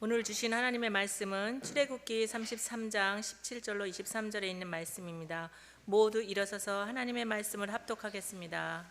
오늘 주신 하나님의 말씀은 출애굽기 33장 17절로 23절에 있는 말씀입니다. 모두 일어서서 하나님의 말씀을 합독하겠습니다.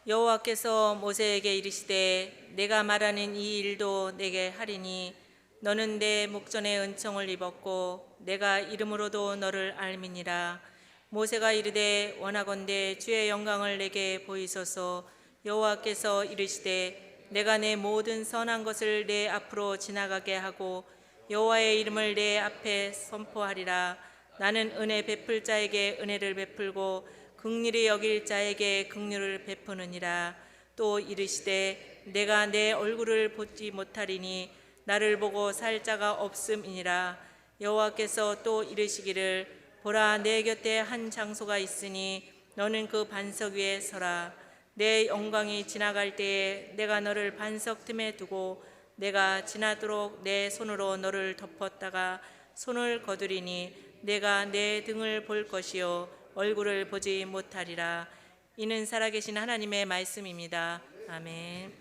여호와께서 모세에게 이르시되 내가 말하는 이 일도 내게 하리니 너는 내 목전에 은총을 입었고 내가 이름으로도 너를 알미니라. 모세가 이르되 원하건대 주의 영광을 내게 보이소서. 여호와께서 이르시되 내가 내 모든 선한 것을 내 앞으로 지나가게 하고 여호와의 이름을 내 앞에 선포하리라. 나는 은혜 베풀 자에게 은혜를 베풀고 긍휼히 여길 자에게 긍휼을 베푸느니라. 또 이르시되 내가 내 얼굴을 보지 못하리니 나를 보고 살 자가 없음이니라. 여호와께서 또 이르시기를 보라 내 곁에 한 장소가 있으니 너는 그 반석 위에 서라. 내 영광이 지나갈 때에 내가 너를 반석 틈에 두고 내가 지나도록 내 손으로 너를 덮었다가 손을 거두리니 내가 내 등을 볼 것이요 얼굴을 보지 못하리라. 이는 살아계신 하나님의 말씀입니다. 아멘.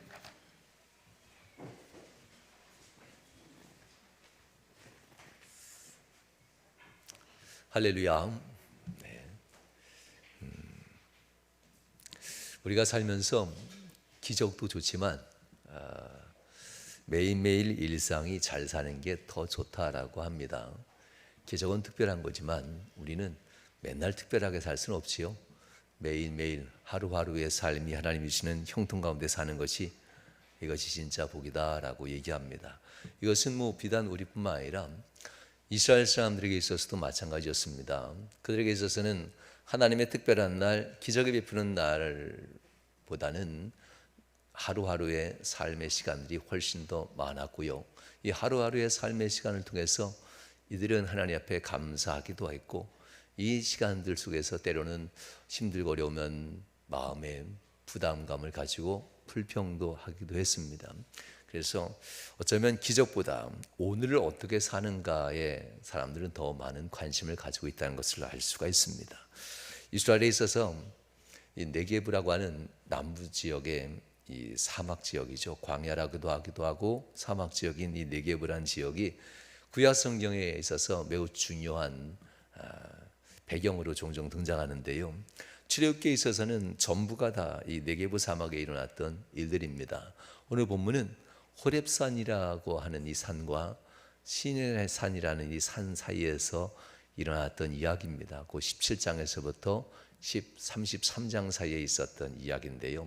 할렐루야. 네. 우리가 살면서 기적도 좋지만 매일매일 일상이 잘 사는 게 더 좋다라고 합니다. 기적은 특별한 거지만 우리는 맨날 특별하게 살 수는 없지요. 매일매일 하루하루의 삶이 하나님이 주시는 형통 가운데 사는 것이 이것이 진짜 복이다라고 얘기합니다. 이것은 비단 우리뿐만 아니라 이스라엘 사람들에게 있어서도 마찬가지였습니다. 그들에게 있어서는 하나님의 특별한 날, 기적을 베푸는 날보다는 하루하루의 삶의 시간들이 훨씬 더 많았고요. 이 하루하루의 삶의 시간을 통해서 이들은 하나님 앞에 감사하기도 했고, 이 시간들 속에서 때로는 힘들고 어려우면 마음에 부담감을 가지고 불평도 하기도 했습니다. 그래서 어쩌면 기적보다 오늘을 어떻게 사는가에 사람들은 더 많은 관심을 가지고 있다는 것을 알 수가 있습니다. 이스라엘에 있어서 이 네게브라고 하는 남부 지역의 이 사막 지역이죠. 광야라고도 하기도 하고 사막 지역인 이 네게브라는 지역이 구약 성경에 있어서 매우 중요한 배경으로 종종 등장하는데요. 출애굽기에 있어서는 전부가 다 이 네게브 사막에 일어났던 일들입니다. 오늘 본문은 호렙산이라고 하는 이 산과 시내의 산이라는 이 산 사이에서 일어났던 이야기입니다. 그 17장에서부터 33장 사이에 있었던 이야기인데요.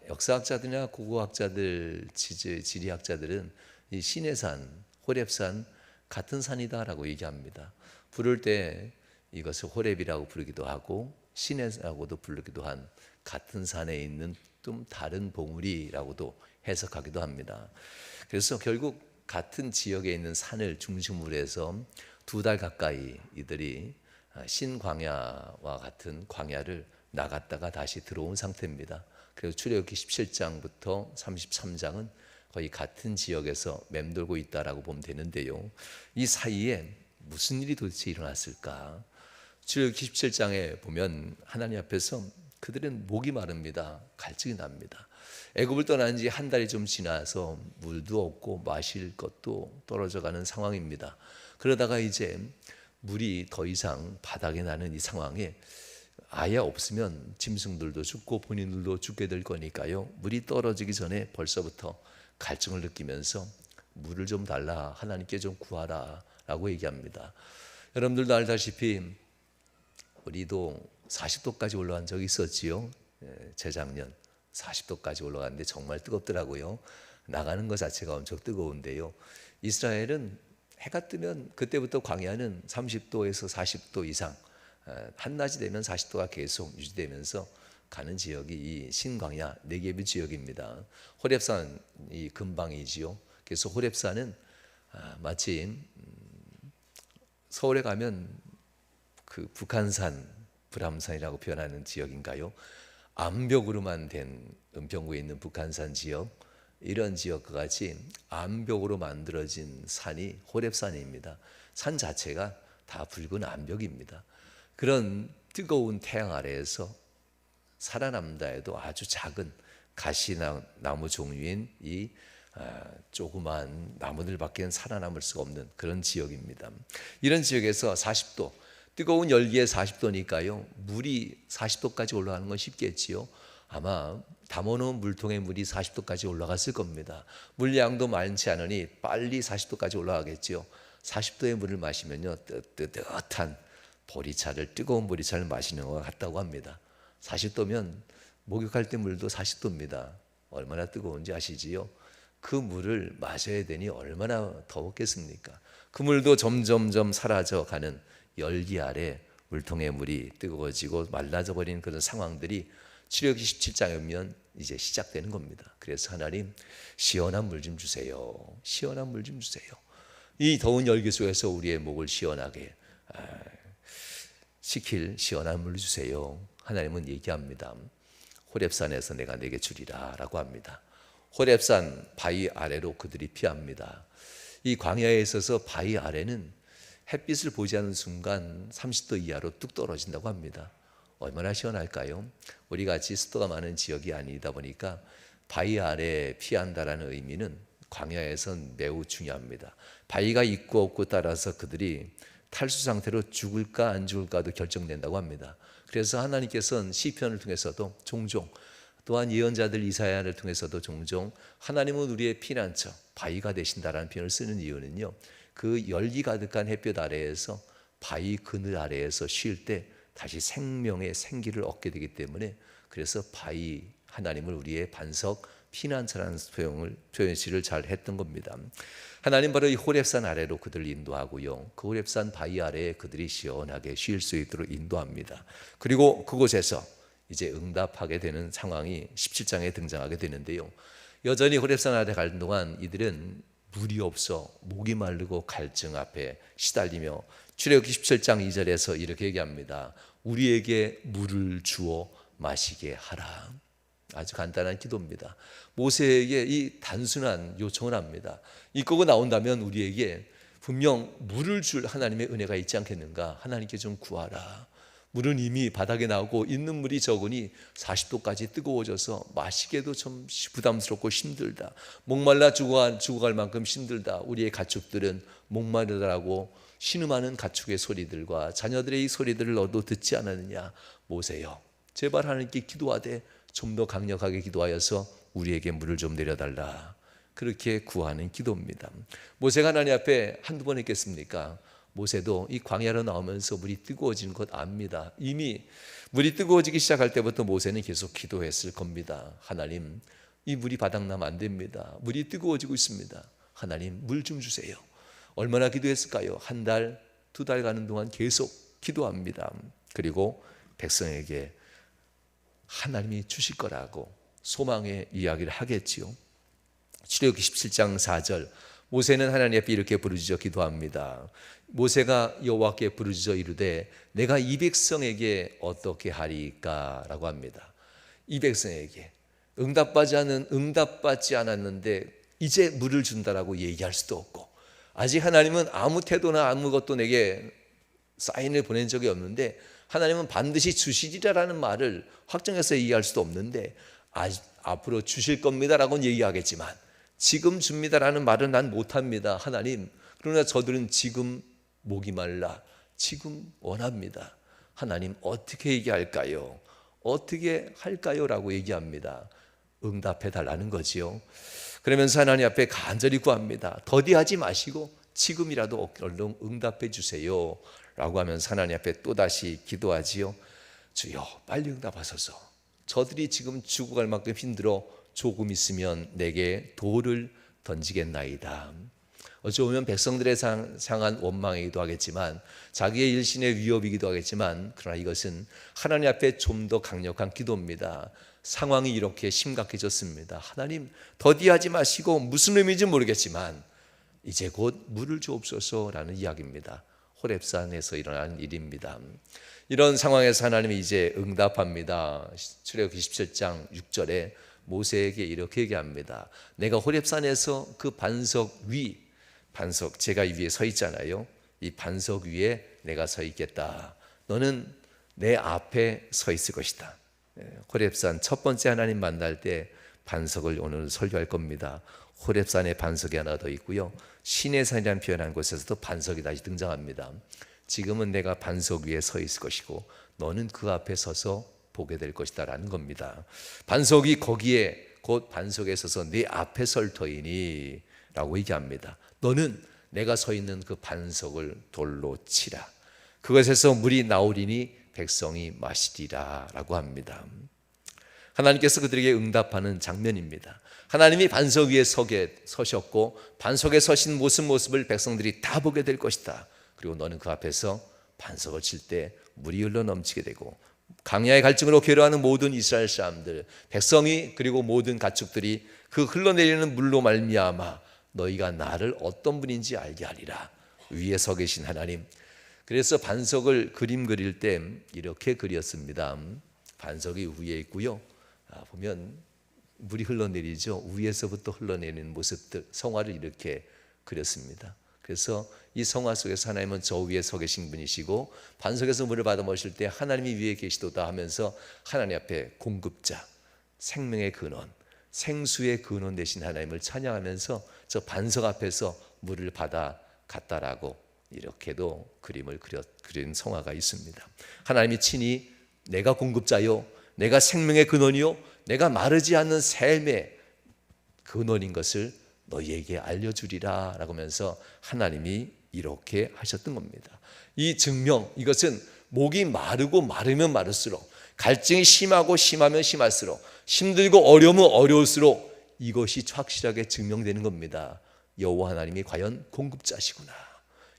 역사학자들이나 고고학자들, 지리학자들은 이 시내산, 호렙산 같은 산이다라고 얘기합니다. 부를 때 이것을 호렙이라고 부르기도 하고 시내라고도 부르기도 한 같은 산에 있는 좀 다른 봉우리라고도 해석하기도 합니다. 그래서 결국 같은 지역에 있는 산을 중심으로 해서 2달 가까이 이들이 신광야와 같은 광야를 나갔다가 다시 들어온 상태입니다. 그래서 출애굽기 17장부터 33장은 거의 같은 지역에서 맴돌고 있다라고 보면 되는데요. 이 사이에 무슨 일이 도대체 일어났을까? 출애굽기 17장에 보면 하나님 앞에서 그들은 목이 마릅니다. 갈증이 납니다. 애굽을 떠난 지 한 달이 좀 지나서 물도 없고 마실 것도 떨어져가는 상황입니다. 그러다가 이제 물이 더 이상 바닥에 나는 이 상황에 아예 없으면 짐승들도 죽고 본인들도 죽게 될 거니까요. 물이 떨어지기 전에 벌써부터 갈증을 느끼면서 물을 좀 달라, 하나님께 좀 구하라 라고 얘기합니다. 여러분들도 알다시피 우리도 40도까지 올라간 적이 있었지요. 재작년 40도까지 올라갔는데 정말 뜨겁더라고요. 나가는 것 자체가 엄청 뜨거운데요. 이스라엘은 해가 뜨면 그때부터 광야는 30도에서 40도 이상, 한낮이 되면 40도가 계속 유지되면서 가는 지역이 이 신광야 네게브 지역입니다. 호렙산이 근방이지요. 그래서 호렙산은 마치 서울에 가면 그 북한산, 불암산이라고 표현하는 지역인가요? 암벽으로만 된 은평구에 있는 북한산 지역, 이런 지역과 같이 암벽으로 만들어진 산이 호렙산입니다. 산 자체가 다 붉은 암벽입니다. 그런 뜨거운 태양 아래에서 살아남다 해도 아주 작은 가시나무 종류인 이 조그만 나무들밖에 살아남을 수가 없는 그런 지역입니다. 이런 지역에서 40도, 뜨거운 열기에 40도니까요 물이 40도까지 올라가는 건 쉽겠지요. 아마 담아놓은 물통의 물이 40도까지 올라갔을 겁니다. 물량도 많지 않으니 빨리 40도까지 올라가겠죠. 40도의 물을 마시면요 뜨뜻한 보리차를, 뜨거운 보리차를 마시는 것 같다고 합니다. 40도면 목욕할 때 물도 40도입니다. 얼마나 뜨거운지 아시지요? 그 물을 마셔야 되니 얼마나 더웠겠습니까? 그 물도 점점점 사라져가는 열기 아래 물통의 물이 뜨거워지고 말라져 버리는 그런 상황들이 출애굽기 17장에 오면 이제 시작되는 겁니다. 그래서 하나님, 시원한 물 좀 주세요. 시원한 물 좀 주세요. 이 더운 열기 속에서 우리의 목을 시원하게 시킬 시원한 물 주세요. 하나님은 얘기합니다. 호렙산에서 내가 내게 주리라 라고 합니다. 호렙산 바위 아래로 그들이 피합니다. 이 광야에 있어서 바위 아래는 햇빛을 보지 않는 순간 30도 이하로 뚝 떨어진다고 합니다. 얼마나 시원할까요? 우리 같이 습도가 많은 지역이 아니다 보니까 바위 아래 피한다라는 의미는 광야에선 매우 중요합니다. 바위가 있고 없고 따라서 그들이 탈수 상태로 죽을까 안 죽을까도 결정된다고 합니다. 그래서 하나님께서는 시편을 통해서도 종종, 또한 예언자들 이사야를 통해서도 종종 하나님은 우리의 피난처, 바위가 되신다라는 표현을 쓰는 이유는요, 그 열기 가득한 햇볕 아래에서 바위 그늘 아래에서 쉴 때 다시 생명의 생기를 얻게 되기 때문에, 그래서 바위, 하나님을 우리의 반석, 피난처라는 표현시를 잘 했던 겁니다. 하나님 바로 이 호렙산 아래로 그들을 인도하고요, 그 호렙산 바위 아래에 그들이 시원하게 쉴 수 있도록 인도합니다. 그리고 그곳에서 이제 응답하게 되는 상황이 17장에 등장하게 되는데요, 여전히 호렙산 아래 가는 동안 이들은 물이 없어 목이 마르고 갈증 앞에 시달리며 출애굽기 17장 2절에서 이렇게 얘기합니다. 우리에게 물을 주어 마시게 하라. 아주 간단한 기도입니다. 모세에게 이 단순한 요청을 합니다. 이거가 나온다면 우리에게 분명 물을 줄 하나님의 은혜가 있지 않겠는가? 하나님께 좀 구하라. 물은 이미 바닥에 나오고 있는 물이 적으니 40도까지 뜨거워져서 마시기에도 좀 부담스럽고 힘들다. 목말라 죽어갈 만큼 힘들다. 우리의 가축들은 목마르다라고 신음하는 가축의 소리들과 자녀들의 이 소리들을 너도 듣지 않았느냐. 모세여, 제발 하나님께 기도하되 좀 더 강력하게 기도하여서 우리에게 물을 좀 내려달라. 그렇게 구하는 기도입니다. 모세가 하나님 앞에 한두 번 했겠습니까? 모세도 이 광야로 나오면서 물이 뜨거워지는 것 압니다. 이미 물이 뜨거워지기 시작할 때부터 모세는 계속 기도했을 겁니다. 하나님, 이 물이 바닥나면 안 됩니다. 물이 뜨거워지고 있습니다. 하나님, 물 좀 주세요. 얼마나 기도했을까요? 한 달, 두 달 가는 동안 계속 기도합니다. 그리고 백성에게 하나님이 주실 거라고 소망의 이야기를 하겠지요. 출애굽기 17장 4절, 모세는 하나님 앞에 이렇게 부르짖어 기도합니다. 모세가 여호와께 부르짖어 이르되 내가 이 백성에게 어떻게 하리까? 라고 합니다. 이 백성에게 응답받지 않았는데 이제 물을 준다라고 얘기할 수도 없고, 아직 하나님은 아무 태도나 아무것도 내게 사인을 보낸 적이 없는데 하나님은 반드시 주시리라는 말을 확정해서 얘기할 수도 없는데, 앞으로 주실 겁니다라고는 얘기하겠지만 지금 줍니다라는 말은 난 못합니다. 하나님, 그러나 저들은 지금 목이 말라 지금 원합니다. 하나님, 어떻게 얘기할까요? 어떻게 할까요? 라고 얘기합니다. 응답해 달라는 거지요. 그러면서 하나님 앞에 간절히 구합니다. 더디하지 마시고 지금이라도 얼른 응답해 주세요 라고 하면서 하나님 앞에 또다시 기도하지요. 주여, 빨리 응답하소서. 저들이 지금 죽어갈 만큼 힘들어 조금 있으면 내게 돌을 던지겠나이다. 어찌 보면 백성들의 상한 원망이기도 하겠지만, 자기의 일신의 위협이기도 하겠지만, 그러나 이것은 하나님 앞에 좀 더 강력한 기도입니다. 상황이 이렇게 심각해졌습니다. 하나님, 더디하지 마시고 무슨 의미인지 모르겠지만 이제 곧 물을 주옵소서라는 이야기입니다. 호렙산에서 일어난 일입니다. 이런 상황에서 하나님이 이제 응답합니다. 출애굽기 17장 6절에 모세에게 이렇게 얘기합니다. 내가 호렙산에서 그 반석, 제가 이 위에 서 있잖아요. 이 반석 위에 내가 서 있겠다. 너는 내 앞에 서 있을 것이다. 호렙산 첫 번째 하나님 만날 때 반석을 오늘 설교할 겁니다. 호렙산에 반석이 하나 더 있고요. 시내산이라는 표현한 곳에서도 반석이 다시 등장합니다. 지금은 내가 반석 위에 서 있을 것이고 너는 그 앞에 서서 보게 될 것이다 라는 겁니다. 반석이 거기에 곧 반석에 서서 네 앞에 설 터이니 라고 얘기합니다. 너는 내가 서 있는 그 반석을 돌로 치라. 그것에서 물이 나오리니 백성이 마시리라 라고 합니다. 하나님께서 그들에게 응답하는 장면입니다. 하나님이 반석 위에 서셨고 반석에 서신 모습을 백성들이 다 보게 될 것이다. 그리고 너는 그 앞에서 반석을 칠 때 물이 흘러 넘치게 되고 광야의 갈증으로 괴로워하는 모든 이스라엘 사람들, 백성이 그리고 모든 가축들이 그 흘러내리는 물로 말미암아 너희가 나를 어떤 분인지 알게 하리라. 위에 서 계신 하나님. 그래서 반석을 그림 그릴 때 이렇게 그렸습니다. 반석이 위에 있고요. 보면 물이 흘러내리죠. 위에서부터 흘러내리는 모습들, 성화를 이렇게 그렸습니다. 그래서 이 성화 속에서 하나님은 저 위에 서 계신 분이시고 반석에서 물을 받아 마실 때 하나님이 위에 계시도다 하면서 하나님 앞에 공급자, 생명의 근원, 생수의 근원 되신 하나님을 찬양하면서 저 반석 앞에서 물을 받아 갔다라고 이렇게도 그림을 그린 성화가 있습니다. 하나님이 친히 내가 공급자요, 내가 생명의 근원이요, 내가 마르지 않는 샘의 근원인 것을 너희에게 알려주리라 라고 하면서 하나님이 이렇게 하셨던 겁니다. 이 증명, 이것은 목이 마르고 마르면 마를수록, 갈증이 심하고 심하면 심할수록, 힘들고 어려우면 어려울수록 이것이 확실하게 증명되는 겁니다. 여호와 하나님이 과연 공급자시구나.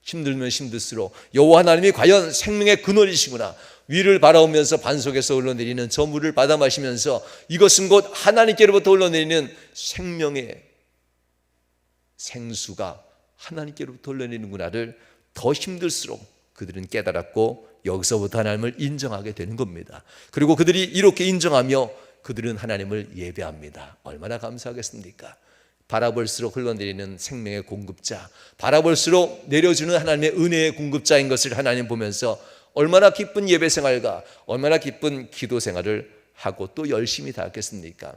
힘들면 힘들수록 여호와 하나님이 과연 생명의 근원이시구나. 위를 바라보면서 반석에서 흘러내리는 저 물을 받아 마시면서 이것은 곧 하나님께로부터 흘러내리는 생명의 생수가 하나님께로부터 흘러내리는구나를 더 힘들수록 그들은 깨달았고 여기서부터 하나님을 인정하게 되는 겁니다. 그리고 그들이 이렇게 인정하며 그들은 하나님을 예배합니다. 얼마나 감사하겠습니까? 바라볼수록 흘러내리는 생명의 공급자, 바라볼수록 내려주는 하나님의 은혜의 공급자인 것을 하나님 보면서 얼마나 기쁜 예배 생활과 얼마나 기쁜 기도 생활을 하고 또 열심히 다했겠습니까?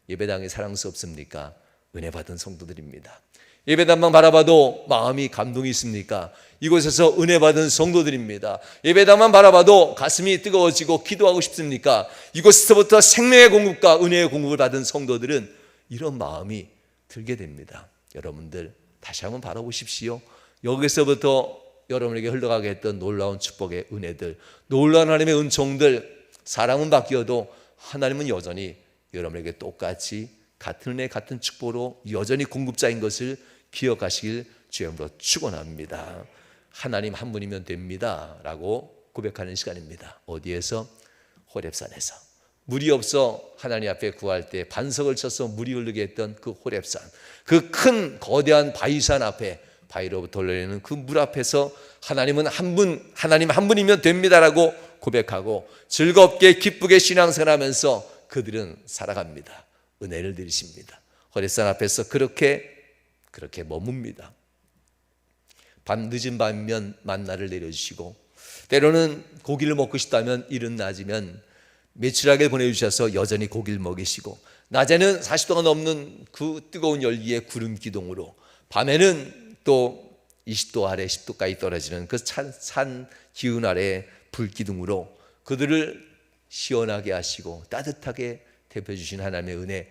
예배당이 사랑스럽습니까? 은혜 받은 성도들입니다. 예배당만 바라봐도 마음이 감동이 있습니까? 이곳에서 은혜 받은 성도들입니다. 예배당만 바라봐도 가슴이 뜨거워지고 기도하고 싶습니까? 이곳에서부터 생명의 공급과 은혜의 공급을 받은 성도들은 이런 마음이 들게 됩니다. 여러분들 다시 한번 바라보십시오. 여기서부터 여러분에게 흘러가게 했던 놀라운 축복의 은혜들, 놀라운 하나님의 은총들, 사람은 바뀌어도 하나님은 여전히 여러분에게 똑같이 같은 은혜 같은 축복으로 여전히 공급자인 것을 기억하시길 주님으로 축원합니다. 하나님 한 분이면 됩니다 라고 고백하는 시간입니다. 어디에서? 호렙산에서. 물이 없어 하나님 앞에 구할 때 반석을 쳐서 물이 흐르게 했던 그 호렙산, 그 큰 거대한 바위산 앞에, 바위로부터 흘러내리는 그 물 앞에서 하나님은 한 분, 하나님 한 분이면 됩니다라고 고백하고 즐겁게 기쁘게 신앙생활하면서 그들은 살아갑니다. 은혜를 드리십니다. 호렙산 앞에서 그렇게 머뭅니다. 늦은 밤이면 만나를 내려주시고 때로는 고기를 먹고 싶다면 이른 낮이면 매출하게 보내주셔서 여전히 고기를 먹이시고 낮에는 40도가 넘는 그 뜨거운 열기의 구름 기둥으로 밤에는 또 20도 아래 10도까지 떨어지는 그 산 기운 아래 불 기둥으로 그들을 시원하게 하시고 따뜻하게 대표주신 하나님의 은혜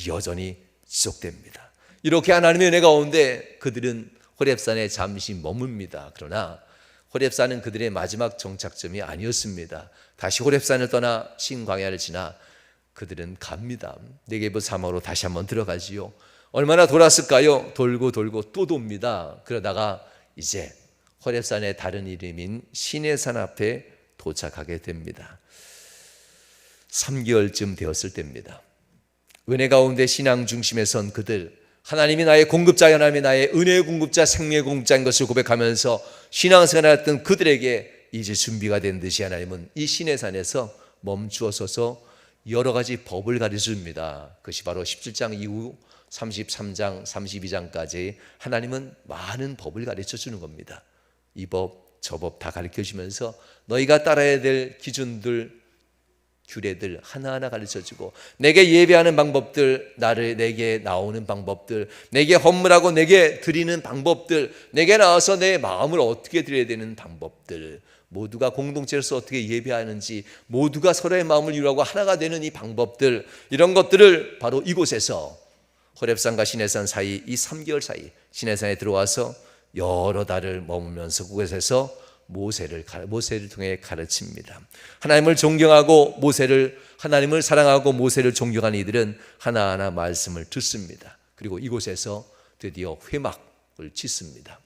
여전히 지속됩니다. 이렇게 하나님의 은혜 가운데 그들은 호렙산에 잠시 머뭅니다. 그러나 호렙산은 그들의 마지막 정착점이 아니었습니다. 다시 호렙산을 떠나 신광야를 지나 그들은 갑니다. 네게브 사막으로 다시 한번 들어가지요. 얼마나 돌았을까요? 돌고 또 돕니다. 그러다가 이제 호렙산의 다른 이름인 시내산 앞에 도착하게 됩니다. 3개월쯤 되었을 때입니다. 은혜 가운데 신앙 중심에 선 그들, 하나님이 나의 공급자, 하나님이 나의 은혜의 공급자, 생명의 공급자인 것을 고백하면서 신앙생활했던 그들에게 이제 준비가 된 듯이 하나님은 이 시내산에서 멈추어 서서 여러 가지 법을 가르쳐줍니다. 그것이 바로 17장 이후 33장, 32장까지 하나님은 많은 법을 가르쳐주는 겁니다. 이 법, 저 법 다 가르쳐주면서 너희가 따라야 될 기준들, 규례들 하나하나 가르쳐주고 내게 예배하는 방법들, 내게 나오는 방법들, 내게 헌물하고 내게 드리는 방법들, 내게 나와서 내 마음을 어떻게 드려야 되는 방법들, 모두가 공동체로서 어떻게 예배하는지, 모두가 서로의 마음을 이루고 하나가 되는 이 방법들, 이런 것들을 바로 이곳에서 호렙산과 시내산 사이, 이 3개월 사이 시내산에 들어와서 여러 달을 머물면서 그곳에서 모세를 통해 가르칩니다. 하나님을 존경하고 하나님을 사랑하고 모세를 존경하는 이들은 하나하나 말씀을 듣습니다. 그리고 이곳에서 드디어 회막을 짓습니다.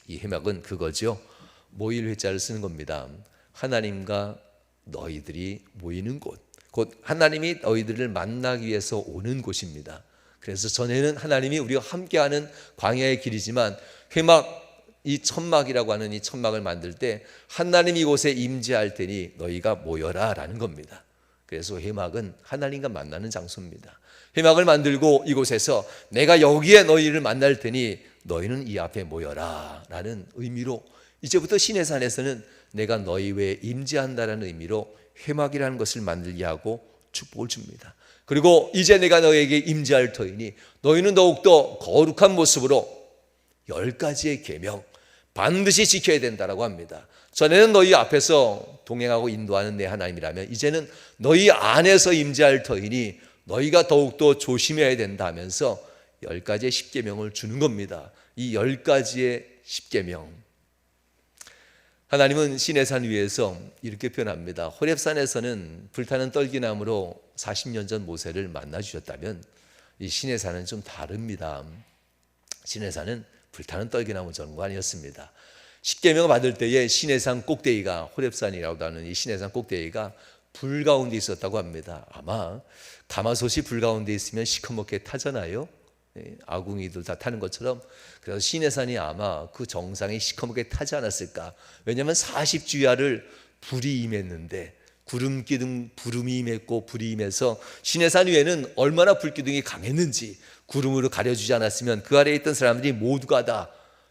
이 회막은 그거죠. 모일 회자를 쓰는 겁니다. 하나님과 너희들이 모이는 곳, 곧 하나님이 너희들을 만나기 위해서 오는 곳입니다. 그래서 전에는 하나님이 우리가 함께하는 광야의 길이지만 회막, 이 천막이라고 하는 이 천막을 만들 때 하나님이 이곳에 임재할 테니 너희가 모여라 라는 겁니다. 그래서 회막은 하나님과 만나는 장소입니다. 회막을 만들고 이곳에서 내가 여기에 너희를 만날 테니 너희는 이 앞에 모여라 라는 의미로 이제부터 시내산에서는 내가 너희 외에 임재한다라는 의미로 회막이라는 것을 만들게 하고 축복을 줍니다. 그리고 이제 내가 너희에게 임재할 터이니 너희는 더욱더 거룩한 모습으로 10가지의 계명 반드시 지켜야 된다라고 합니다. 전에는 너희 앞에서 동행하고 인도하는 내 하나님이라면 이제는 너희 안에서 임재할 터이니 너희가 더욱더 조심해야 된다 하면서 10가지의 십계명을 주는 겁니다. 이 10가지의 십계명, 하나님은 시내산 위에서 이렇게 표현합니다. 호렙산에서는 불타는 떨기나무로 40년 전 모세를 만나 주셨다면 이 시내산은 좀 다릅니다. 시내산은 불타는 떨기나무 전관이었습니다. 십계명을 받을 때에 시내산 꼭대기가, 호렙산이라고 하는 이 시내산 꼭대기가 불 가운데 있었다고 합니다. 아마 가마솥이 불 가운데 있으면 시커멓게 타잖아요. 아궁이들 다 타는 것처럼. 그래서 시내산이 아마 그 정상에 시커멓게 타지 않았을까. 왜냐하면 40주야를 불이 임했는데 구름이 임했고 불이 임해서 시내산 위에는 얼마나 불기둥이 강했는지 구름으로 가려주지 않았으면 그 아래에 있던 사람들이 모두가 다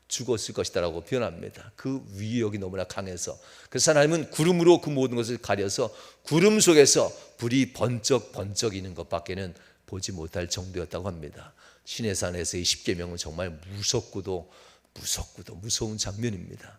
죽었을 것이다라고 표현합니다. 그 위력이 너무나 강해서. 그래서 하나님은 구름으로 그 모든 것을 가려서 구름 속에서 불이 번쩍이는 것밖에는 보지 못할 정도였다고 합니다. 시내산에서의 십계명은 정말 무섭고도 무서운 장면입니다.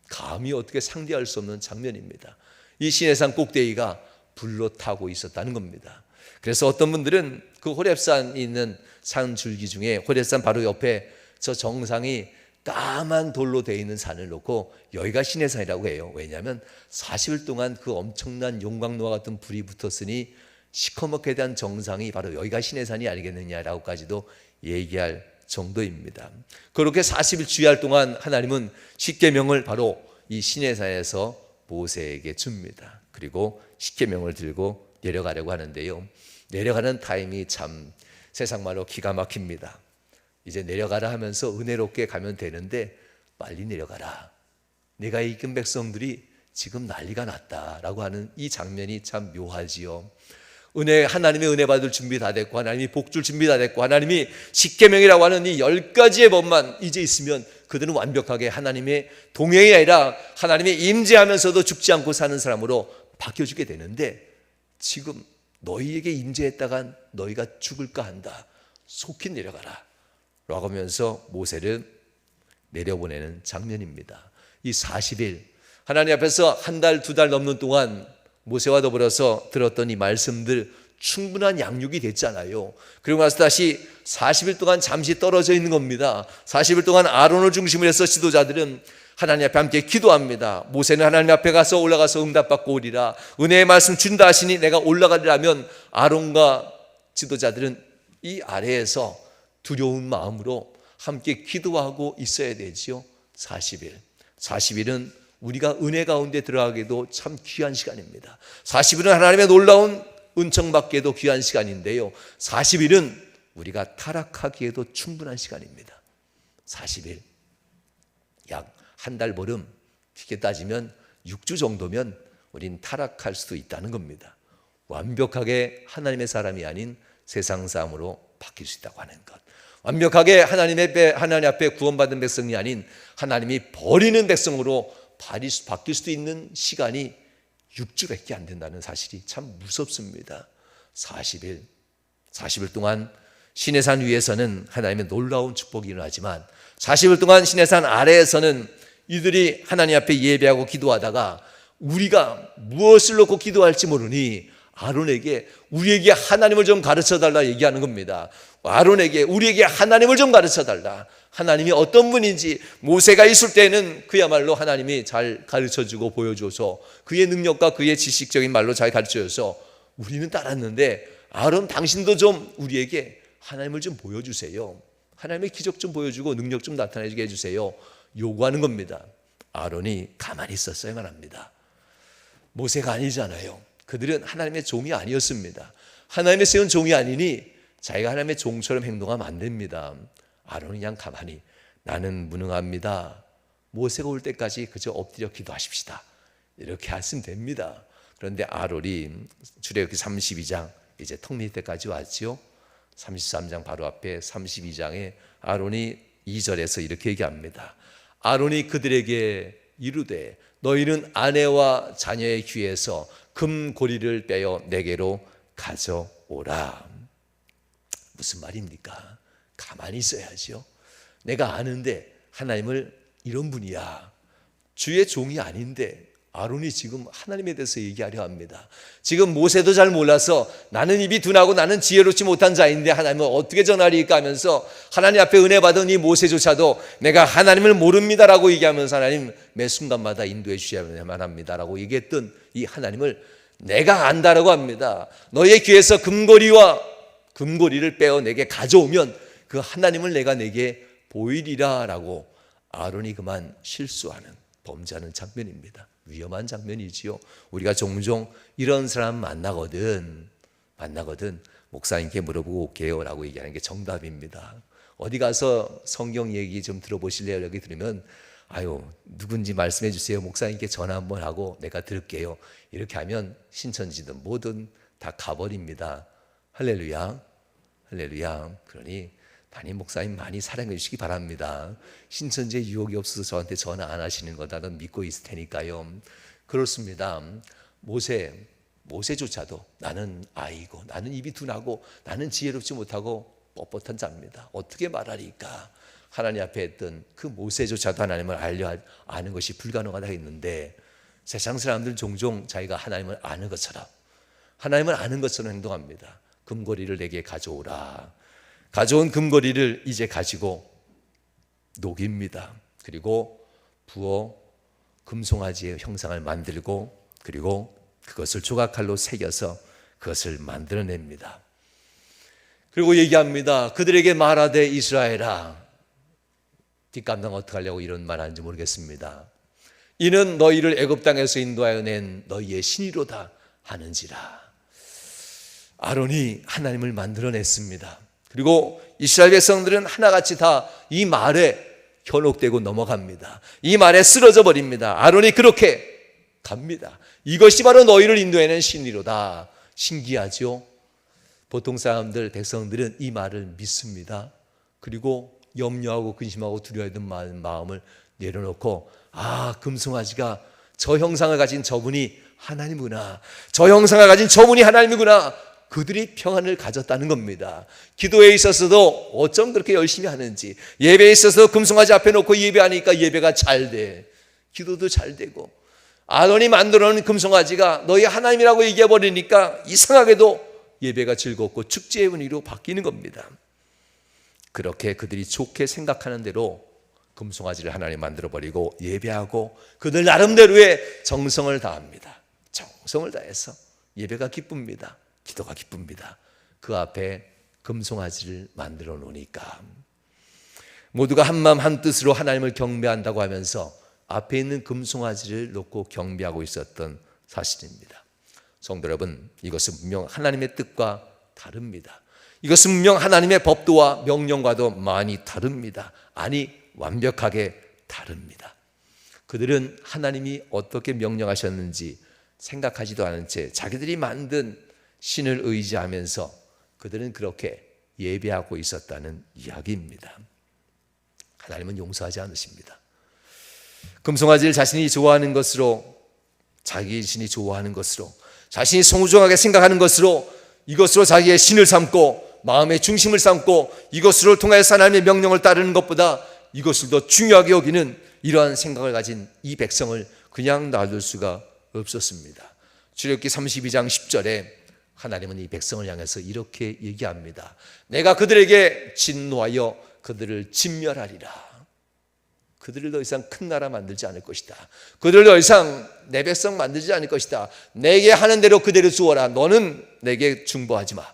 감히 어떻게 상대할 수 없는 장면입니다. 이 시내산 꼭대기가 불로 타고 있었다는 겁니다. 그래서 어떤 분들은 그 호렙산이 있는 산 줄기 중에 호렙산 바로 옆에 저 정상이 까만 돌로 되어 있는 산을 놓고 여기가 시내산이라고 해요. 왜냐하면 40일 동안 그 엄청난 용광로와 같은 불이 붙었으니 시커멓게 된 정상이 바로 여기가 시내산이 아니겠느냐라고까지도 얘기할 정도입니다. 그렇게 40일 주야할 동안 하나님은 십계명을 바로 이 시내산에서 모세에게 줍니다. 그리고 십계명을 들고 내려가려고 하는데요. 내려가는 타임이 참 세상 말로 기가 막힙니다. 이제 내려가라 하면서 은혜롭게 가면 되는데 빨리 내려가라. 내가 이끈 백성들이 지금 난리가 났다라고 하는 이 장면이 참 묘하지요. 하나님의 은혜 받을 준비 다 됐고 하나님이 복 줄 준비 다 됐고 하나님이 십계명이라고 하는 이 10가지의 법만 이제 있으면 그들은 완벽하게 하나님의 동행이 아니라 하나님의 임재하면서도 죽지 않고 사는 사람으로 바뀌어주게 되는데 지금 너희에게 임재했다간 너희가 죽을까 한다. 속히 내려가라 라고 하면서 모세를 내려보내는 장면입니다. 이 40일 하나님 앞에서 한 달, 2달 넘는 동안 모세와 더불어서 들었던 이 말씀들 충분한 양육이 됐잖아요. 그리고 나서 다시 40일 동안 잠시 떨어져 있는 겁니다. 40일 동안 아론을 중심으로 해서 지도자들은 하나님 앞에 함께 기도합니다. 모세는 하나님 앞에 가서 올라가서 응답받고 오리라. 은혜의 말씀 준다 하시니 내가 올라가리라면 아론과 지도자들은 이 아래에서 두려운 마음으로 함께 기도하고 있어야 되지요. 40일은 우리가 은혜 가운데 들어가기도 참 귀한 시간입니다. 40일은 하나님의 놀라운 은총 받기에도 귀한 시간인데요. 40일은 우리가 타락하기에도 충분한 시간입니다. 40일 약 한 달 보름, 쉽게 따지면 6주 정도면 우린 타락할 수도 있다는 겁니다. 완벽하게 하나님의 사람이 아닌 세상 사람으로 바뀔 수 있다고 하는 것, 완벽하게 하나님 앞에 구원받은 백성이 아닌 하나님이 버리는 백성으로 바뀔 수도 있는 시간이 6주밖에 안 된다는 사실이 참 무섭습니다. 40일 동안 시내산 위에서는 하나님의 놀라운 축복이 일어나지만 40일 동안 시내산 아래에서는 이들이 하나님 앞에 예배하고 기도하다가 우리가 무엇을 놓고 기도할지 모르니 아론에게 우리에게 하나님을 좀 가르쳐달라 얘기하는 겁니다. 아론에게 우리에게 하나님을 좀 가르쳐달라. 하나님이 어떤 분인지 모세가 있을 때는 그야말로 하나님이 잘 가르쳐주고 보여줘서 그의 능력과 그의 지식적인 말로 잘 가르쳐줘서 우리는 따랐는데 아론 당신도 좀 우리에게 하나님을 좀 보여주세요. 하나님의 기적 좀 보여주고 능력 좀 나타내게 해주세요. 요구하는 겁니다. 아론이 가만히 있었어야만 합니다. 모세가 아니잖아요. 그들은 하나님의 종이 아니었습니다. 하나님의 세운 종이 아니니 자기가 하나님의 종처럼 행동하면 안 됩니다. 아론은 그냥 가만히 나는 무능합니다. 모세가 올 때까지 그저 엎드려 기도하십시다. 이렇게 하시면 됩니다. 그런데 아론이 출애굽기 32장 이제 턱 밑 때까지 왔죠. 33장 바로 앞에 32장에 아론이 2절에서 이렇게 얘기합니다. 아론이 그들에게 이르되 너희는 아내와 자녀의 귀에서 금고리를 빼어 내게로 가져오라. 무슨 말입니까? 가만히 있어야죠. 내가 아는데 하나님을 이런 분이야. 주의 종이 아닌데 아론이 지금 하나님에 대해서 얘기하려 합니다. 지금 모세도 잘 몰라서 나는 입이 둔하고 나는 지혜롭지 못한 자인데 하나님은 어떻게 전하리까 하면서 하나님 앞에 은혜 받은 이 모세조차도 내가 하나님을 모릅니다라고 얘기하면서 하나님 매 순간마다 인도해 주셔야만 합니다라고 얘기했던 이 하나님을 내가 안다라고 합니다. 너의 귀에서 금고리를 빼어 내게 가져오면 그 하나님을 내가 내게 보이리라 라고 아론이 그만 실수하는 범죄하는 장면입니다. 위험한 장면이지요. 우리가 종종 이런 사람 만나거든 목사님께 물어보고 올게요 라고 얘기하는 게 정답입니다. 어디 가서 성경 얘기 좀 들어보실래요? 여기 들으면 누군지 말씀해 주세요. 목사님께 전화 한번 하고 내가 들을게요. 이렇게 하면 신천지든 뭐든 다 가버립니다. 할렐루야. 그러니 담임 목사님 많이 사랑해 주시기 바랍니다. 신천지에 유혹이 없어서 저한테 전화 안 하시는 거다는 믿고 있을 테니까요. 그렇습니다. 모세조차도 나는 아이고 나는 입이 둔하고 나는 지혜롭지 못하고 뻣뻣한 자입니다. 어떻게 말하리까? 하나님 앞에 했던 그 모세조차도 하나님을 아는 것이 불가능하다 했는데 세상 사람들은 종종 자기가 하나님을 아는 것처럼 행동합니다. 금고리를 내게 가져오라. 가져온 금고리를 이제 가지고 녹입니다. 그리고 부어 금송아지의 형상을 만들고 그리고 그것을 조각칼로 새겨서 그것을 만들어냅니다. 그리고 얘기합니다. 그들에게 말하되 이스라엘아, 뒷감당 어떻게 하려고 이런 말 하는지 모르겠습니다. 이는 너희를 애굽 땅에서 인도하여 낸 너희의 신이로다 하는지라. 아론이 하나님을 만들어냈습니다. 그리고 이스라엘 백성들은 하나같이 다 이 말에 현혹되고 넘어갑니다. 이 말에 쓰러져 버립니다. 아론이 그렇게 갑니다. 이것이 바로 너희를 인도해낸 신이로다. 신기하죠? 보통 사람들, 백성들은 이 말을 믿습니다. 그리고 염려하고 근심하고 두려워하던 마음을 내려놓고 금송아지가 저 형상을 가진 저분이 하나님이구나. 저 형상을 가진 저분이 하나님이구나. 그들이 평안을 가졌다는 겁니다. 기도에 있어서도 어쩜 그렇게 열심히 하는지, 예배에 있어서 금송아지 앞에 놓고 예배하니까 예배가 잘 돼. 기도도 잘 되고, 아론이 만들어 놓은 금송아지가 너희 하나님이라고 얘기해버리니까 이상하게도 예배가 즐겁고 축제의 분위기로 바뀌는 겁니다. 그렇게 그들이 좋게 생각하는 대로 금송아지를 하나님 만들어버리고 예배하고 그들 나름대로의 정성을 다합니다. 정성을 다해서 예배가 기쁩니다. 기도가 기쁩니다. 그 앞에 금송아지를 만들어 놓으니까 모두가 한마음 한뜻으로 하나님을 경배한다고 하면서 앞에 있는 금송아지를 놓고 경배하고 있었던 사실입니다. 성도 여러분, 이것은 분명 하나님의 뜻과 다릅니다. 이것은 분명 하나님의 법도와 명령과도 많이 다릅니다. 아니, 완벽하게 다릅니다. 그들은 하나님이 어떻게 명령하셨는지 생각하지도 않은 채 자기들이 만든 신을 의지하면서 그들은 그렇게 예배하고 있었다는 이야기입니다. 하나님은 용서하지 않으십니다. 금송아지를 자신이 좋아하는 것으로 자기 신이 좋아하는 것으로, 자신이 소중하게 생각하는 것으로, 이것으로 자기의 신을 삼고 마음의 중심을 삼고 이것으로 통해서 하나님의 명령을 따르는 것보다 이것을 더 중요하게 여기는 이러한 생각을 가진 이 백성을 그냥 놔둘 수가 없었습니다. 출애굽기 32장 10절에 하나님은 이 백성을 향해서 이렇게 얘기합니다. 내가 그들에게 진노하여 그들을 진멸하리라. 그들을 더 이상 큰 나라 만들지 않을 것이다. 그들을 더 이상 내 백성 만들지 않을 것이다. 내게 하는 대로 그대로 주어라. 너는 내게 중보하지 마.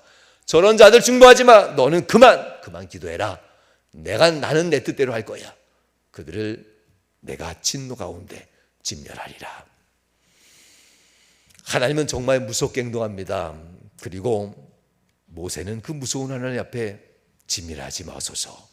저런 자들 중보하지 마. 너는 그만 기도해라. 나는 내 뜻대로 할 거야. 그들을 내가 진노 가운데 진멸하리라. 하나님은 정말 무섭게 행동합니다. 그리고 모세는 그 무서운 하나님 앞에 진멸하지 마소서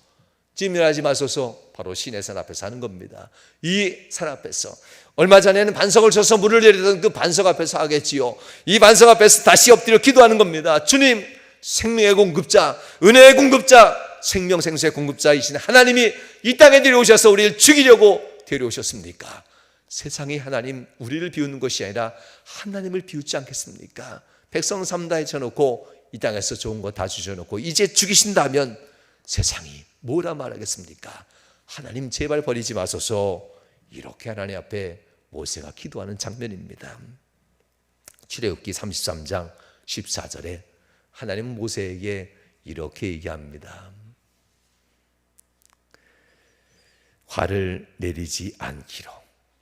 바로 시내산 앞에서 하는 겁니다. 이 산 앞에서 얼마 전에는 반석을 쳐서 물을 내리던 그 반석 앞에서 하겠지요. 이 반석 앞에서 다시 엎드려 기도하는 겁니다. 주님, 생명의 공급자, 은혜의 공급자, 생명 생수의 공급자이신 하나님이 이 땅에 데려오셔서 우리를 죽이려고 데려오셨습니까? 세상이 하나님 우리를 비우는 것이 아니라 하나님을 비웃지 않겠습니까? 백성 삼다에 쳐놓고 이 땅에서 좋은 거 다 주셔놓고 이제 죽이신다면 세상이 뭐라 말하겠습니까? 하나님 제발 버리지 마소서. 이렇게 하나님 앞에 모세가 기도하는 장면입니다. 출애굽기 33장 14절에 하나님은 모세에게 이렇게 얘기합니다. 화를 내리지 않기로.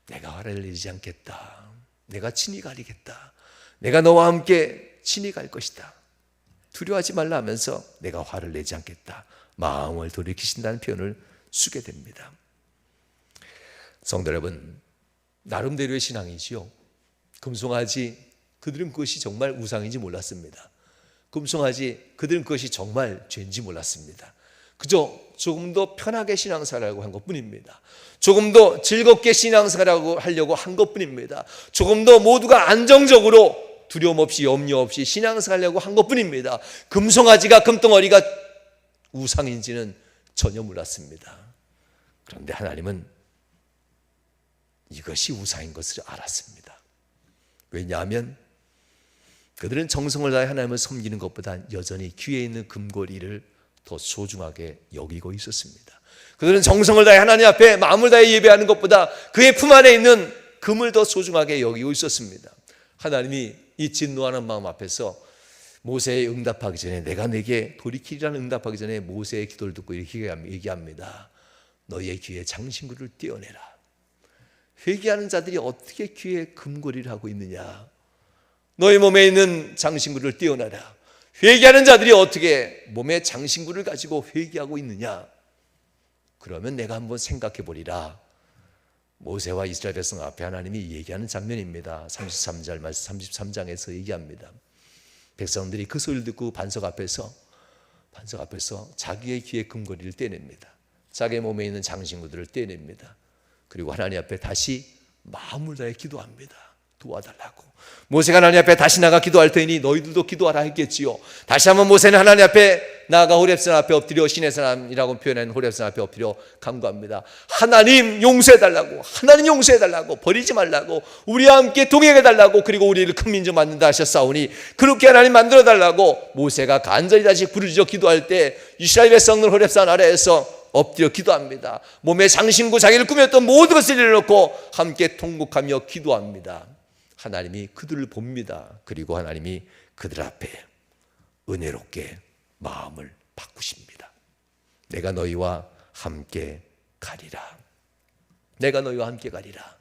내가 화를 내리지 않겠다. 내가 친히 가리겠다. 내가 너와 함께 친히 갈 것이다. 두려워하지 말라 하면서 내가 화를 내지 않겠다. 마음을 돌이키신다는 표현을 쓰게 됩니다. 성도 여러분, 나름대로의 신앙이지요. 금송아지, 그들은 그것이 정말 우상인지 몰랐습니다. 금송아지, 그들은 그것이 정말 죄인지 몰랐습니다. 그저 조금 더 편하게 신앙생활하려고 한 것뿐입니다. 조금 더 즐겁게 신앙생활하려고 한 것뿐입니다. 조금 더 모두가 안정적으로 두려움 없이 염려 없이 신앙생활하려고 한 것뿐입니다. 금송아지가 금덩어리가 우상인지는 전혀 몰랐습니다. 그런데 하나님은 이것이 우상인 것을 알았습니다. 왜냐하면 그들은 정성을 다해 하나님을 섬기는 것보다 여전히 귀에 있는 금고리를 더 소중하게 여기고 있었습니다. 그들은 정성을 다해 하나님 앞에 마음을 다해 예배하는 것보다 그의 품 안에 있는 금을 더 소중하게 여기고 있었습니다. 하나님이 이 진노하는 마음 앞에서 모세의 응답하기 전에, 내가 내게 돌이키리라는 응답하기 전에 모세의 기도를 듣고 이렇게 얘기합니다. 너희의 귀에 장신구를 떼어내라. 회개하는 자들이 어떻게 귀에 금고리를 하고 있느냐? 너희 몸에 있는 장신구를 떼어내라. 회개하는 자들이 어떻게 몸에 장신구를 가지고 회개하고 있느냐? 그러면 내가 한번 생각해 보리라. 모세와 이스라엘 백성 앞에 하나님이 얘기하는 장면입니다. 33절 말씀 33장에서 얘기합니다. 백성들이 그 소리를 듣고 반석 앞에서 자기의 귀에 금고리를 떼냅니다. 자기의 몸에 있는 장신구들을 떼냅니다. 그리고 하나님 앞에 다시 마음을 다해 기도합니다. 도와달라고. 모세가 하나님 앞에 다시 나가 기도할 테니 너희들도 기도하라 했겠지요. 다시 한번 모세는 하나님 앞에 나아가 호렙산 앞에 엎드려, 신의 사람이라고 표현한 호렙산 앞에 엎드려 간구합니다. 하나님 용서해달라고, 하나님 용서해달라고, 버리지 말라고, 우리와 함께 동행해달라고, 그리고 우리를 큰 민족 만든다 하셨사오니 그렇게 하나님 만들어달라고 모세가 간절히 다시 부르짖어 기도할 때 이스라엘 백성은 호렙산 아래에서 엎드려 기도합니다. 몸에 장신구, 자기를 꾸몄던 모든 것을 내려놓고 함께 통곡하며 기도합니다. 하나님이 그들을 봅니다. 그리고 하나님이 그들 앞에 은혜롭게 마음을 바꾸십니다. 내가 너희와 함께 가리라. 내가 너희와 함께 가리라.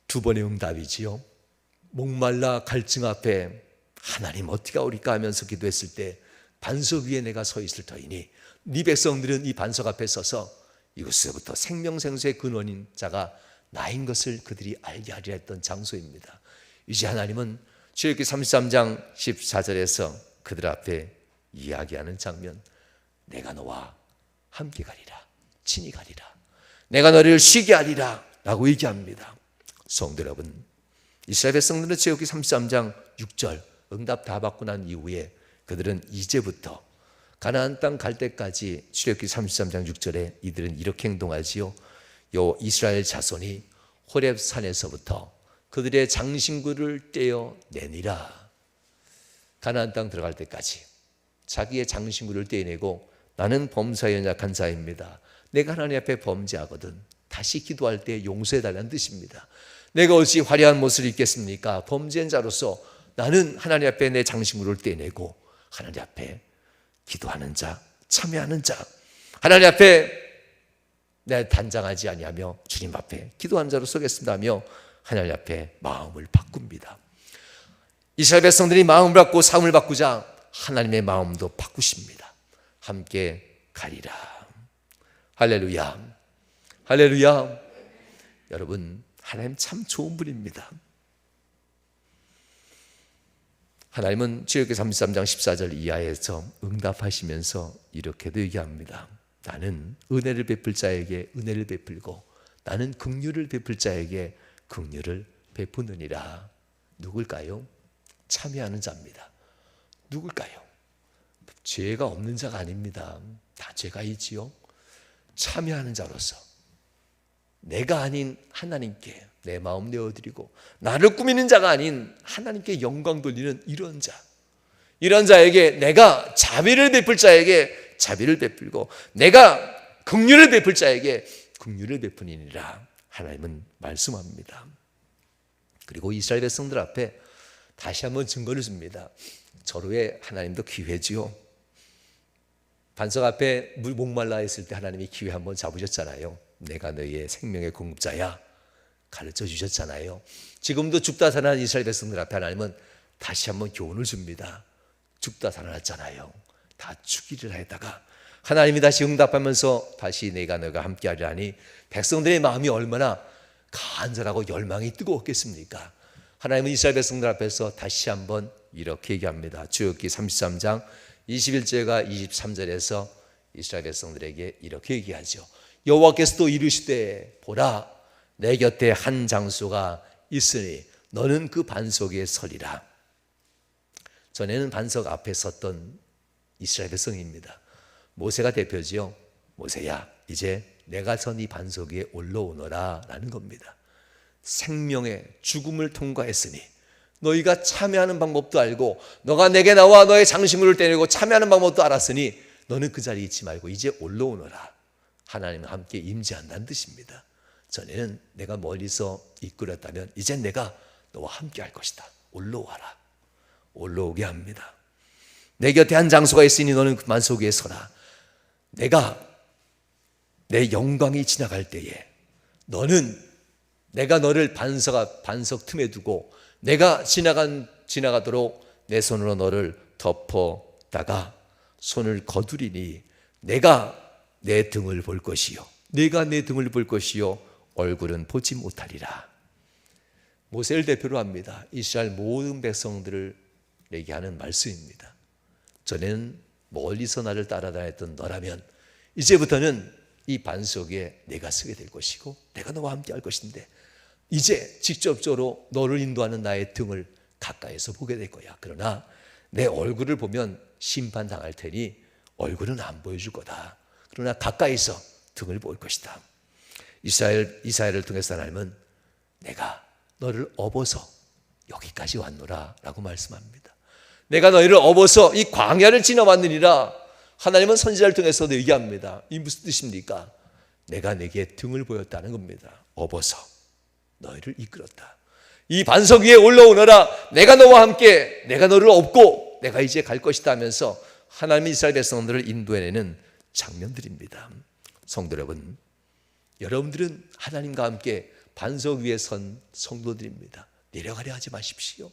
두 번의 응답이지요. 목말라 갈증 앞에 하나님 어떻게 하오리까 하면서 기도했을 때 반석 위에 내가 서 있을 터이니 네 백성들은 이 반석 앞에 서서 이곳에서부터 생명생수의 근원인 자가 나인 것을 그들이 알게 하리라 했던 장소입니다. 이제 하나님은 출애굽기 33장 14절에서 그들 앞에 이야기하는 장면, 내가 너와 함께 가리라, 친히 가리라, 내가 너를 쉬게 하리라 라고 얘기합니다. 성도 여러분, 이스라엘 백성들은 출애굽기 33장 6절 응답 다 받고 난 이후에 그들은 이제부터 가나안 땅 갈 때까지 출애굽기 33장 6절에 이들은 이렇게 행동하지요. 요 이스라엘 자손이 호렙 산에서부터 그들의 장신구를 떼어내니라. 가나안 땅 들어갈 때까지 자기의 장신구를 떼어내고 나는 범사에 연약한 자입니다. 내가 하나님 앞에 범죄하거든 다시 기도할 때 용서해달라는 뜻입니다. 내가 어찌 화려한 모습을 입겠습니까? 범죄한 자로서 나는 하나님 앞에 내 장신구를 떼내고 하나님 앞에 기도하는 자, 참여하는 자, 하나님 앞에 내 단장하지 아니하며 주님 앞에 기도하는 자로 서겠습니다 하며 하나님 앞에 마음을 바꿉니다. 이스라엘 백성들이 마음을 바꾸고 삶을 바꾸자 하나님의 마음도 바꾸십니다. 함께 가리라. 할렐루야, 할렐루야. 여러분, 하나님 참 좋은 분입니다. 하나님은 출애굽기 33장 14절 이하에서 응답하시면서 이렇게도 얘기합니다. 나는 은혜를 베풀 자에게 은혜를 베풀고 나는 긍휼을 베풀 자에게 긍휼을 베푸느니라. 누굴까요? 참여하는 자입니다. 누굴까요? 죄가 없는 자가 아닙니다. 다 죄가 있지요. 참여하는 자로서 내가 아닌 하나님께 내 마음 내어드리고 나를 꾸미는 자가 아닌 하나님께 영광 돌리는 이런 자, 이런 자에게 내가 자비를 베풀 자에게 자비를 베풀고 내가 긍휼을 베풀 자에게 긍휼을 베푸니라. 하나님은 말씀합니다. 그리고 이스라엘 백성들 앞에 다시 한번 증거를 줍니다. 절호에 하나님도 기회지요. 반석 앞에 물 목말라 있을 때 하나님이 기회 한번 잡으셨잖아요. 내가 너희의 생명의 공급자야 가르쳐 주셨잖아요. 지금도 죽다 살아난 이스라엘 백성들 앞에 하나님은 다시 한번 교훈을 줍니다. 죽다 살아났잖아요. 다 죽이를 하다가 하나님이 다시 응답하면서 다시 내가 너가 함께하리라 하니 백성들의 마음이 얼마나 간절하고 열망이 뜨거웠겠습니까? 하나님은 이스라엘 백성들 앞에서 다시 한번 이렇게 얘기합니다. 출애굽기 33장 21절과 23절에서 이스라엘 백성들에게 이렇게 얘기하죠. 여호와께서도 이르시되 보라 내 곁에 한 장소가 있으니 너는 그 반석에 서리라. 전에는 반석 앞에 섰던 이스라엘 백성입니다. 모세가 대표지요. 모세야 이제 내가 선 이 반석 위에 올라오너라 라는 겁니다. 생명의 죽음을 통과했으니 너희가 참여하는 방법도 알고 너가 내게 나와 너의 장신구를 떼내고 참여하는 방법도 알았으니 너는 그 자리에 있지 말고 이제 올라오너라. 하나님과 함께 임재한다는 뜻입니다. 전에는 내가 멀리서 이끌었다면 이제 내가 너와 함께 할 것이다. 올라와라. 올라오게 합니다. 내 곁에 한 장소가 있으니 너는 그 반석 위에 서라. 내가 내 영광이 지나갈 때에 너는 내가 너를 반석 틈에 두고 내가 지나가도록 내 손으로 너를 덮어다가 손을 거두리니 내가 내 등을 볼 것이요 네가 내 등을 볼 것이요 얼굴은 보지 못하리라. 모세를 대표로 합니다. 이스라엘 모든 백성들을 얘기하는 말씀입니다. 전에는 멀리서 나를 따라다녔던 너라면 이제부터는 이 반석 위에 내가 서게 될 것이고 내가 너와 함께 할 것인데 이제 직접적으로 너를 인도하는 나의 등을 가까이서 보게 될 거야. 그러나 내 얼굴을 보면 심판당할 테니 얼굴은 안 보여줄 거다. 그러나 가까이서 등을 볼 것이다. 이사야를 통해서 하나님은 내가 너를 업어서 여기까지 왔노라 라고 말씀합니다. 내가 너희를 업어서 이 광야를 지나왔느니라. 하나님은 선지자를 통해서도 얘기합니다. 이 무슨 뜻입니까? 내가 내게 등을 보였다는 겁니다. 업어서 너희를 이끌었다. 이 반석 위에 올라오너라. 내가 너와 함께 내가 너를 업고 내가 이제 갈 것이다 하면서 하나님이 이스라엘 백성들을 인도해내는 장면들입니다. 성도 여러분, 여러분들은 하나님과 함께 반석 위에 선 성도들입니다. 내려가려 하지 마십시오.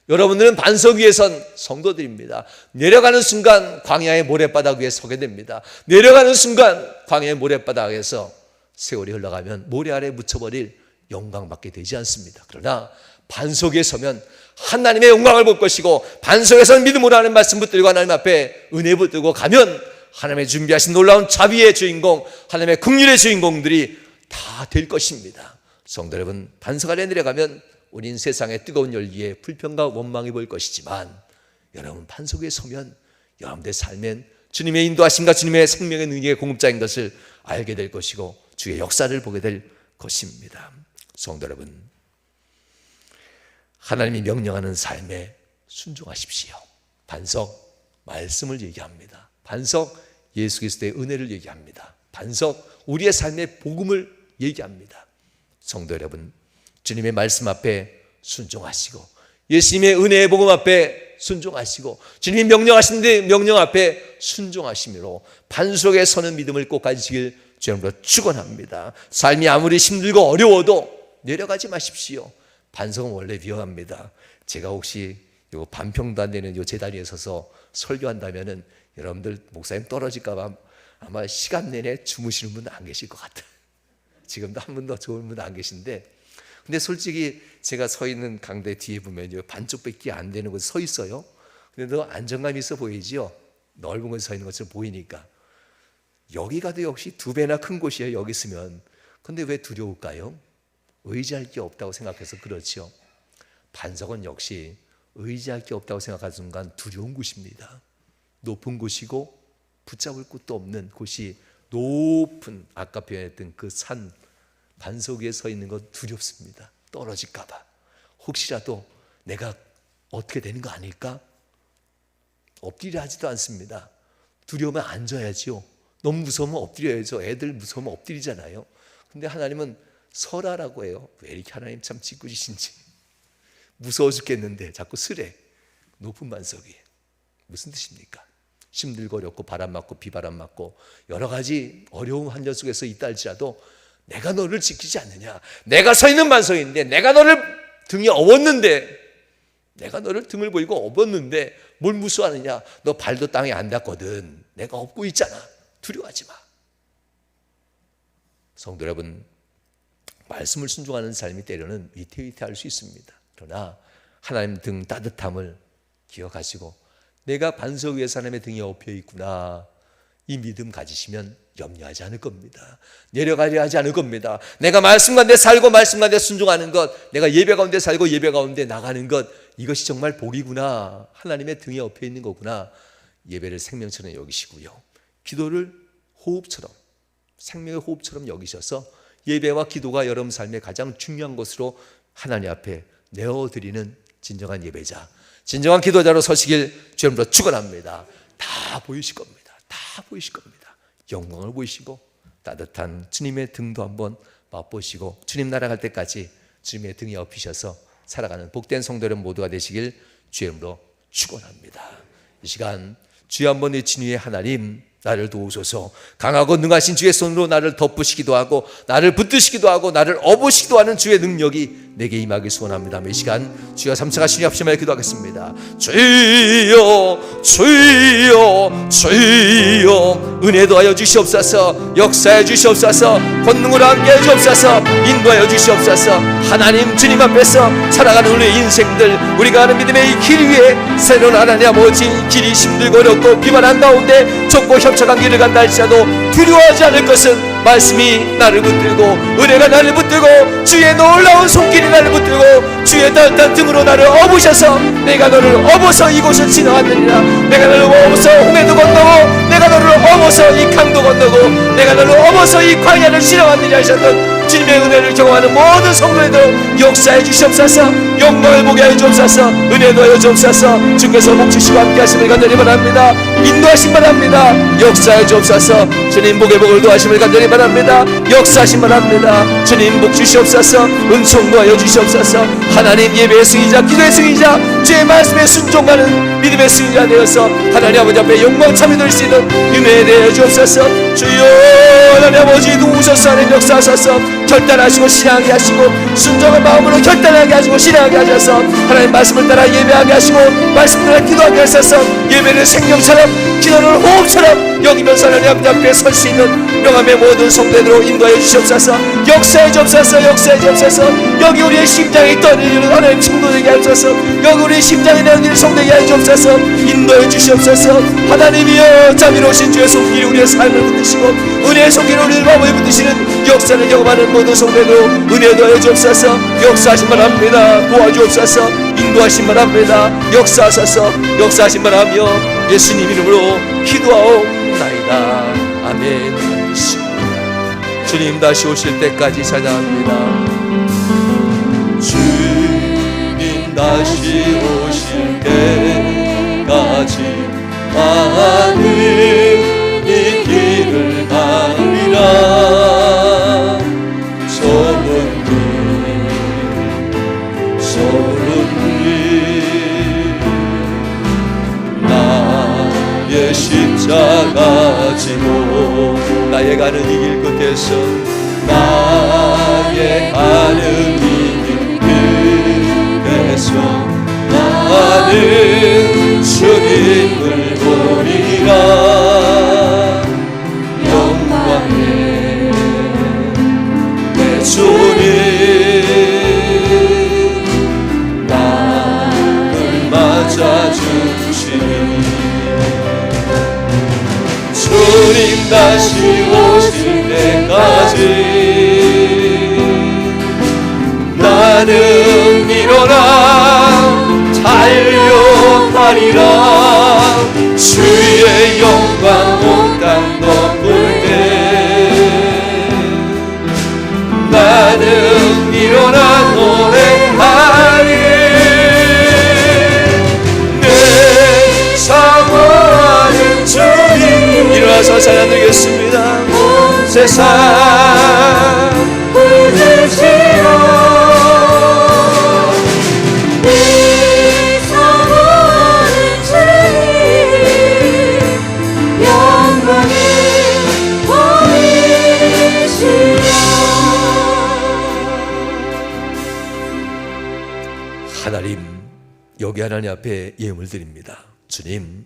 여러분들은 반석 위에 선 성도들입니다. 내려가는 순간 광야의 모래바닥 위에 서게 됩니다. 내려가는 순간 광야의 모래바닥에서 세월이 흘러가면 모래 아래 묻혀버릴 영광받게 되지 않습니다. 그러나 반석에 서면 하나님의 영광을 볼 것이고 반석에서 믿음으로 하는 말씀 붙들고 하나님 앞에 은혜 붙들고 가면 하나님의 준비하신 놀라운 자비의 주인공, 하나님의 긍휼의 주인공들이 다 될 것입니다. 성도 여러분, 반석 아래 내려가면 우린 세상의 뜨거운 열기에 불평과 원망이 보일 것이지만 여러분 반석 위에 서면 여러분들의 삶엔 주님의 인도하심과 주님의 생명의 능력의 공급자인 것을 알게 될 것이고 주의 역사를 보게 될 것입니다. 성도 여러분, 하나님이 명령하는 삶에 순종하십시오. 반석, 말씀을 얘기합니다. 반석, 예수 그리스도의 은혜를 얘기합니다. 반석, 우리의 삶의 복음을 얘기합니다. 성도 여러분, 주님의 말씀 앞에 순종하시고 예수님의 은혜의 복음 앞에 순종하시고 주님이 명령하신 명령 앞에 순종하심으로 반석에 서는 믿음을 꼭 가지시길 주님으로 축원합니다. 삶이 아무리 힘들고 어려워도 내려가지 마십시오. 반석은 원래 위험합니다. 제가 혹시 요 반평도 안 되는 요 제다리에 서서 설교한다면은 여러분들 목사님 떨어질까 봐 아마 시간 내내 주무시는 분 안 계실 것 같아요. 지금도 한 분도 좋은 분 안 계신데, 근데 솔직히 제가 서 있는 강대 뒤에 보면 반쪽밖에 안 되는 곳에 서 있어요. 근데도 안정감 있어 보이지요. 넓은 곳에 서 있는 것처럼 보이니까. 여기 가도 역시 2배나 큰 곳이에요. 여기 있으면. 근데 왜 두려울까요? 의지할 게 없다고 생각해서 그렇죠. 반석은 역시 의지할 게 없다고 생각하는 순간 두려운 곳입니다. 높은 곳이고 붙잡을 곳도 없는 곳이, 높은 아까 표현했던 그 산 반석 위에 서 있는 건 두렵습니다. 떨어질까 봐. 혹시라도 내가 어떻게 되는 거 아닐까? 엎드리려 하지도 않습니다. 두려우면 앉아야죠. 너무 무서우면 엎드려야죠. 애들 무서우면 엎드리잖아요. 근데 하나님은 서라라고 해요. 왜 이렇게 하나님 참 짓궂으신지. 무서워 죽겠는데 자꾸 쓰래. 높은 반석 위에. 무슨 뜻입니까? 힘들고 어렵고 바람 맞고 비바람 맞고 여러 가지 어려운 환경 속에서 있다 할지라도 내가 너를 지키지 않느냐. 내가 서 있는 반석인데, 내가 너를 등에 업었는데, 내가 너를 등을 보이고 업었는데 뭘 무서워하느냐. 너 발도 땅에 안 닿거든. 내가 업고 있잖아. 두려워하지 마. 성도 여러분, 말씀을 순종하는 삶이 때로는 위태위태할 수 있습니다. 그러나 하나님 등 따뜻함을 기억하시고 내가 반석 위에 하나님의 등에 엎여 있구나, 이 믿음 가지시면 염려하지 않을 겁니다. 내려가려 하지 않을 겁니다. 내가 말씀 가운데 살고 말씀 가운데 순종하는 것, 내가 예배 가운데 살고 예배 가운데 나가는 것, 이것이 정말 복이구나. 하나님의 등에 엎여 있는 거구나. 예배를 생명처럼 여기시고요, 기도를 호흡처럼, 생명의 호흡처럼 여기셔서 예배와 기도가 여러분 삶의 가장 중요한 것으로 하나님 앞에 내어드리는 진정한 예배자, 진정한 기도자로 서시길 주님으로 축원합니다. 다 보이실 겁니다. 다 보이실 겁니다. 영광을 보이시고 따뜻한 주님의 등도 한번 맛보시고 주님 나라 갈 때까지 주님의 등에 업히셔서 살아가는 복된 성도 여러분 모두가 되시길 주님으로 축원합니다. 이 시간 주여 한번 외친 후에 하나님 나를 도우소서. 강하고 능하신 주의 손으로 나를 덮으시기도 하고 나를 붙드시기도 하고 나를 업으시기도 하는 주의 능력이 내게 임하길 소원합니다. 이 시간 주여 삼차가시니 합심하여 기도하겠습니다. 주여 주여 주여 은혜 더하여 주시옵소서. 역사해 주시옵소서. 권능으로 함께해 주옵소서. 인도하여 주시옵소서. 하나님 주님 앞에서 살아가는 우리의 인생들, 우리가 하는 믿음의 이 길 위에 새로운 하나님 아버지 길이 힘들고 어렵고 비만한 가운데 좁고 협착한 길을 간다 할지라도 두려워하지 않을 것은 말씀이 나를 붙들고 은혜가 나를 붙들고 주의 놀라운 손길이 나를 붙들고 주의 따뜻한 등으로 나를 업으셔서 내가 너를 업어서 이곳을 지나왔느니라. 내가 너를 업어서 홍해도 건너고 내가 너를 업어서 이 강도 건너고 내가 너를 업어서 이 광야를 지나왔느냐 하셨던 주님의 은혜를 경험하는 모든 성도들 역사해 주시옵소서. 영광을 보게 하여 주옵소서. 은혜도 하여 주옵소서. 주께서 복 주시고 함께 하심을 간절히 바랍니다. 인도하심 바랍니다. 역사해 주옵소서. 주님 복의 복을 도하심을 간절히 바랍니다. 역사하심 바랍니다. 주님 복 주시옵소서. 은총도 하여 주시옵소서. 하나님 예배의 승리자, 기도의 승리자, 주의 말씀에 순종하는 믿음의 승리자 되어서 하나님 아버지 앞에 영광 참여 드릴 수 있는 은혜에 대해 주옵소서. 주여 하나님 아버지 도우소서. 하나님 역사하소서. 결단하시고 신앙하게 하시고 순종한 마음으로 결단하게 하시고 신앙하게 하셔서 하나님 말씀을 따라 예배하게 하시고 말씀을 따라 기도하게 하셔서 예배는 생명처럼 기도를 호흡처럼 여기면서 하나님 앞에 설 수 있는 명함의 모든 성도들로 인도하여 주시옵소서. 역사해 주옵소서. 역사해 주옵소서. 여기 우리의 심장이 떠내리는 하나님 충돌되게 하옵소서. 여기 우리의 심장이 내어지는 성도되게 하여 주옵소서. 인도해 주시옵소서. 하나님이여 자비로우신 주의 손길이 우리의 삶을 붙드시고 은혜의 손길이 우리를 마음에 붙드시는 역사를 경험하는 모든 성도들로 은혜도 하여 주옵소서. 역사하신 바랍니다. 도와주옵소서. 인도하신 바랍니다. 역사하소서. 역사하신 바라며 예수님 이름으로 기도하옵나이다. 아멘. 주님 다시 오실 때까지 찬양합니다. 주님 다시 오실 때까지 나는 이 길을 가리라. 좁은 길 나의 십자가 지고 나의 가는 이 길 끝에서 나의 가는 이 길 끝에서 나는 주님을 보리라. 영광의 내 주님 맞아주시니 주님 다시 오실 때까지 나는 일어나 달려가리라. 주의 영광 온 땅 덮을 때 나는 일어나 노래하리. 사모하는 주님 일어나서 찬양 드리겠습니다. 온 세상 부르시오. 네 사모하는 주님 영광을 보이시오. 하나님, 여기 하나님 앞에 예물 드립니다. 주님,